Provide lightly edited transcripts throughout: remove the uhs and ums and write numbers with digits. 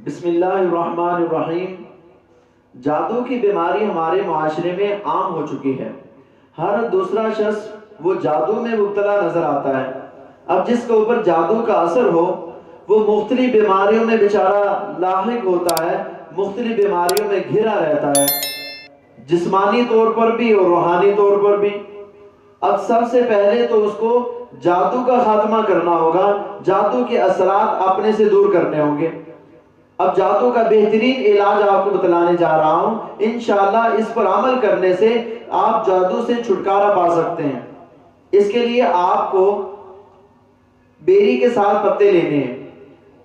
بسم اللہ الرحمن الرحیم۔ جادو کی بیماری ہمارے معاشرے میں عام ہو چکی ہے۔ ہر دوسرا شخص وہ جادو میں مبتلا نظر آتا ہے۔ اب جس کے اوپر جادو کا اثر ہو وہ مختلف بیماریوں میں بیچارہ لاحق ہوتا ہے، مختلف بیماریوں میں گھرا رہتا ہے، جسمانی طور پر بھی اور روحانی طور پر بھی۔ اب سب سے پہلے تو اس کو جادو کا خاتمہ کرنا ہوگا، جادو کے اثرات اپنے سے دور کرنے ہوں گے۔ اب جادو کا بہترین علاج آپ کو بتلانے جا رہا ہوں، انشاءاللہ اس پر عمل کرنے سے آپ جادو سے چھٹکارا پا سکتے ہیں۔ اس کے لیے آپ کو بیری کے 7 پتے لینے ہیں۔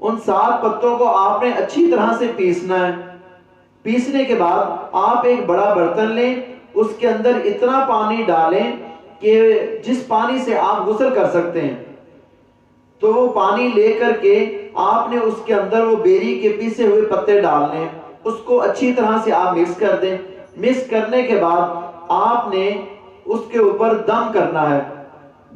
ان 7 پتوں کو آپ نے اچھی طرح سے پیسنا ہے۔ پیسنے کے بعد آپ ایک بڑا برتن لیں، اس کے اندر اتنا پانی ڈالیں کہ جس پانی سے آپ غسل کر سکتے ہیں، تو وہ پانی لے کر کے آپ نے اس کے اندر وہ بیری کے پیسے ہوئے پتے ڈالنے، اس کو اچھی طرح سے آپ مکس کر دیں۔ مکس کرنے کے بعد آپ نے اس کے اوپر دم کرنا ہے۔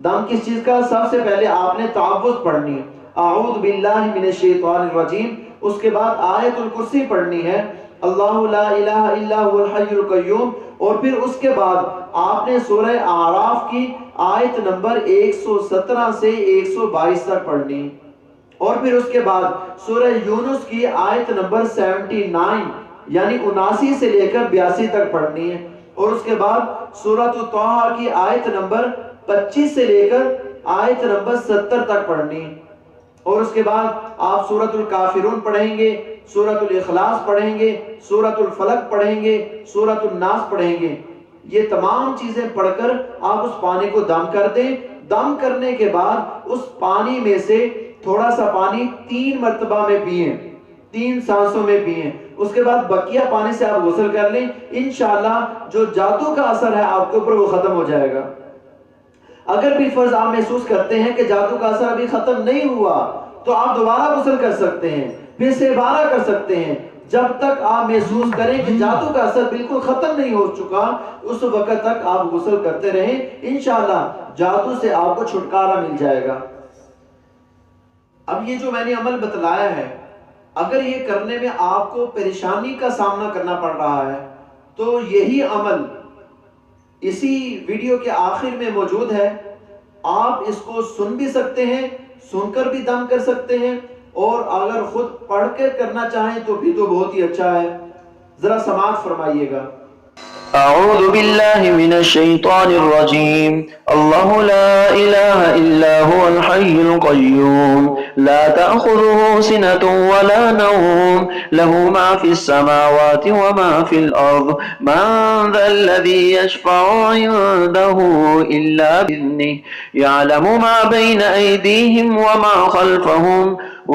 دم کس چیز کا؟ سب سے پہلے آپ نے تعوذ پڑھنی ہے، اعوذ باللہ من الشیطان الرجیم۔ اس کے بعد آیت الکرسی پڑھنی ہے، اللہ لا الہ الا هو الحی القیوم۔ اور پھر اس کے بعد آپ نے سورہ اعراف کی آیت نمبر 117 سے 122 تک پڑھنی ہے۔ اور پھر اس کے بعد سورہ یونس کی آیت نمبر 79 یعنی 79 سے لے کر 82 تک پڑھنی ہے۔ اور اس کے بعد سورۃ طٰہٰ کی آیت نمبر 25 سے لے کر آیت نمبر 70 تک پڑھنی ہے۔ اور اس کے بعد آپ سورۃ الکافرون پڑھیں گے، سورۃ الاخلاص پڑھیں گے، سورۃ الفلق پڑھیں گے، سورۃ الناس پڑھیں گے۔ یہ تمام چیزیں پڑھ کر آپ اس پانی کو دم کر دیں۔ دم کرنے کے بعد اس پانی میں سے تھوڑا سا پانی 3 مرتبہ میں پئیں، 3 سانسوں میں پئیں۔ اس کے بعد بقیہ پانی سے آپ غسل کر لیں، انشاءاللہ جو جادو کا اثر ہے آپ کے اوپر وہ ختم ہو جائے گا۔ اگر بھی فرض آپ محسوس کرتے ہیں کہ جادو کا اثر ابھی ختم نہیں ہوا تو آپ دوبارہ غسل کر سکتے ہیں، پھر سے 12 کر سکتے ہیں، جب تک آپ محسوس کریں کہ جادو کا اثر بالکل ختم نہیں ہو چکا اس وقت تک آپ غسل کرتے رہیں، انشاءاللہ جادو سے آپ کو چھٹکارا مل جائے گا۔ اب یہ جو میں نے عمل بتلایا ہے، اگر یہ کرنے میں آپ کو پریشانی کا سامنا کرنا پڑ رہا ہے تو یہی عمل اسی ویڈیو کے آخر میں موجود ہے۔ آپ اس کو سن بھی سکتے ہیں، سن کر بھی دم کر سکتے ہیں، اور اگر خود پڑھ کر کرنا چاہیں تو بھی تو بہت ہی اچھا ہے۔ ذرا سماعت فرمائیے گا۔ أعوذ بالله من الشيطان الرجيم الله لا إله إلا هو الحي القيوم لا تأخذه سنة ولا نوم له ما في السماوات وما في الأرض من ذا الذي يشفع عنده إلا بإذنه يعلم ما بين أيديهم وما خلفهم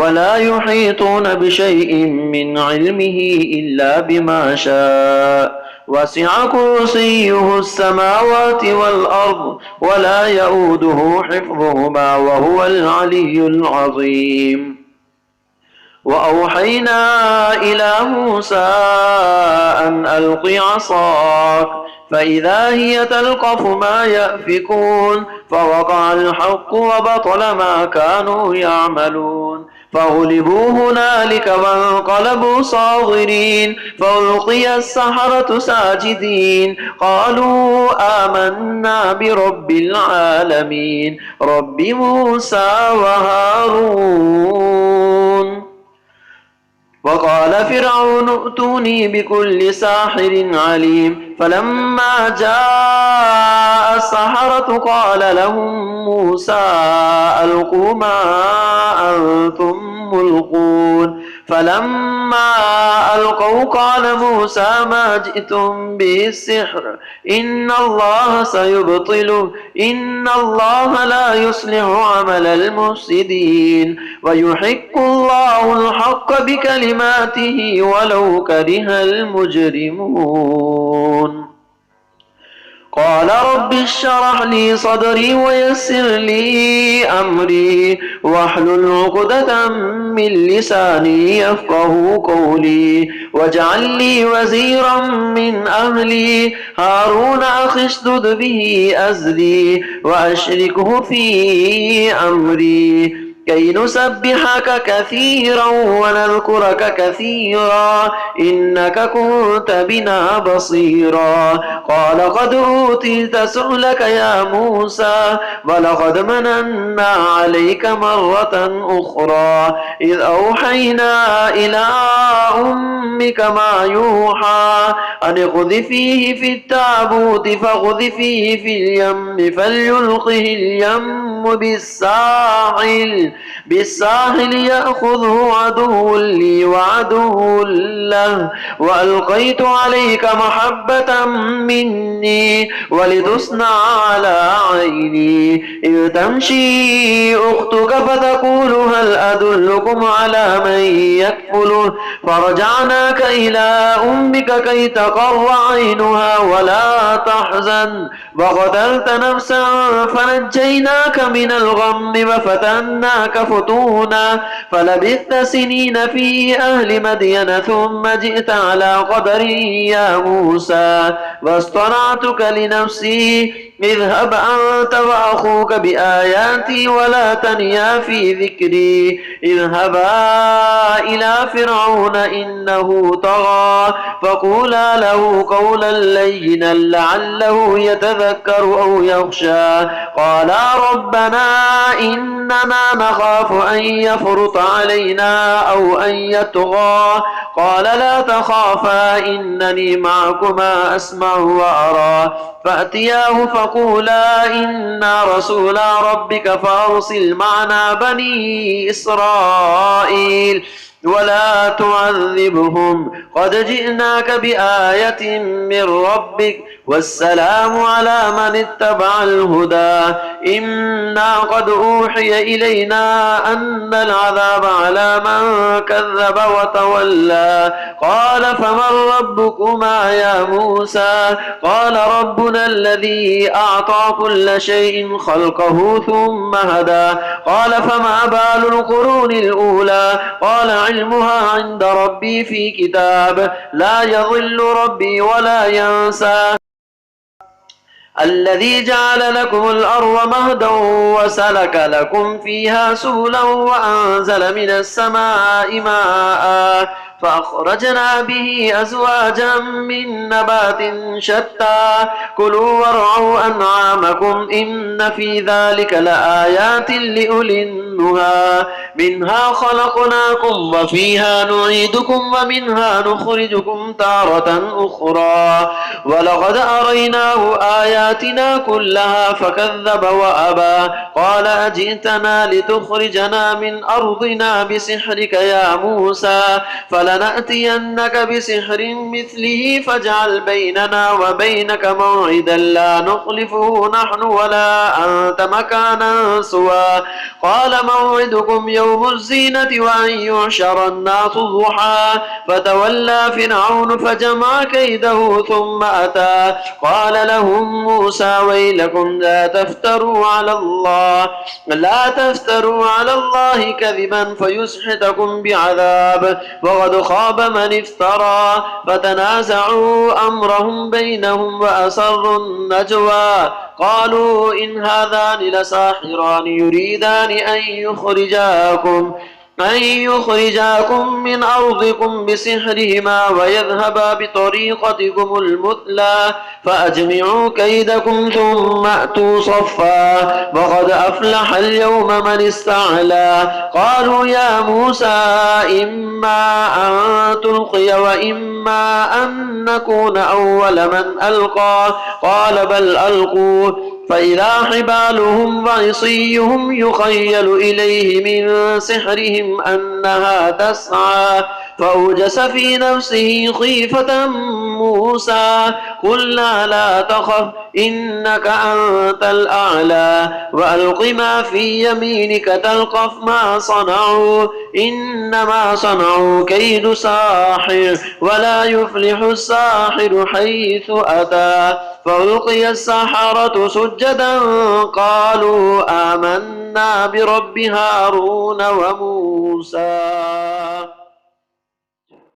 ولا يحيطون بشيء من علمه إلا بما شاء وسع كرسيه السماوات والأرض ولا يؤوده حفظهما وهو العلي العظيم وأوحينا إلى موسى أن ألق عصاك فإذا هي تلقف ما يأفكون فوقع الحق وبطل ما كانوا يعملون فغلبوا هنالك وانقلبوا صاغرين فألقي السحرة ساجدين قالوا آمنا برب العالمين رب موسى وهارون وقال فرعون ائتوني بكل ساحر عليم فلما جاء السحرة قال لهم موسى ألقوا ما أنتم ملقون فلما ألقوا قال موسى ما جئتم به السحر إن الله سيبطله إن الله لا يصلح عمل المفسدين ويحق الله الحق بكلماته ولو كره المجرمون قال رب اشرح لي صدري ويسر لي أمري واحلل عقدة من لساني يفقه قولي واجعل لي وزيرا من أهلي هارون أخي اشدد به أزري وأشركه في أمري كي نسبحك كثيرا ونذكرك كثيرا إنك كنت بنا بصيرا قال قد أوتيت سؤلك يا موسى ولقد مننا عليك مرة أخرى إذ أوحينا إلى أمك ما يوحى أن اقذفيه في التابوت فاقذفيه في اليم فليلقه اليم بالساحل يأخذه عدو لي وعدو له وألقيت عليك محبة مني ولتصنع على عيني إذ تمشي أختك فتقول هل أدلكم على من يكفله فرجعناك إلى أمك كي تقر عينها ولا تحزن وقتلت نفسا فنجيناك من الغم وفتناك فتونا فلبثت سنين في أهل مدين ثم جئت على قدري يا موسى واصطنعتك لنفسي اذهب أنت وأخوك بآياتي ولا تنيا في ذكري اذهبا إلى فرعون إنه طغى فقولا له قولا لينا لعله يتذكر أو يخشى قالا ربنا إننا نخاف أن يفرط علينا أو أن يطغى قال لا تخافا إنني معكما أسمع وأرى فأتياه فقولا إنا رسولا ربك فأرسل معنا بني إسرائيل ولا تعذبهم قد جئناك بآية من ربك والسلام على من اتبع الهدى إنا قد أوحي إلينا أن العذاب على من كذب وتولى قال فمن ربكما يا موسى قال ربنا الذي أعطى كل شيء خلقه ثم هدى قال فما بال القرون الأولى قال علمها عند ربي في كتاب لا يضل ربي ولا ينسى الذي جعل لكم الأرض مهدا وسلك لكم فيها سبلا وأنزل من السماء ماء فأخرجنا به أزواجا من نبات شتى كلوا وارعوا أنعامكم إن في ذلك لآيات لأولي النهى منها خلقناكم وفيها نعيدكم ومنها نخرجكم تارة أخرى ولقد أريناه آياتنا كلها فكذب وأبى قال أجئتنا لتخرجنا من أرضنا بسحرك يا موسى فلنأتينك بسحر مثله فاجعل بيننا وبينك موعدا لا نخلفه نحن ولا أنت مكانا سوى قال موعدكم يوم الزينة وأن يحشر الناس ضحى فتولى فرعون فجمع كيده ثم أتى قال لهم موسى ويلكم لا تفتروا على الله كذبا فيسحتكم بعذاب وقد خاب من افترى فتنازعوا أمرهم بينهم وأسروا النجوى قالوا إن هذان لساحران يريدان أن يخرجاكم من أرضكم بسحرهما ويذهبا بطريقتكم المثلى فأجمعوا كيدكم ثم أتوا صفا وقد أفلح اليوم من استعلى قالوا يا موسى إما أن تلقي وإما أن نكون أول من ألقى قال بل ألقوا فإذا حبالهم وعصيهم يخيل إليه من سحرهم أنها تسعى فأوجس في نفسه خيفة موسى قلنا لا تخف إنك أنت الأعلى وألق ما في يمينك تلقف ما صنعوا إنما صنعوا كيد ساحر ولا يفلح الساحر حيث أتى فألقي السحرة سجدا قالوا آمنا برب هارون وموسى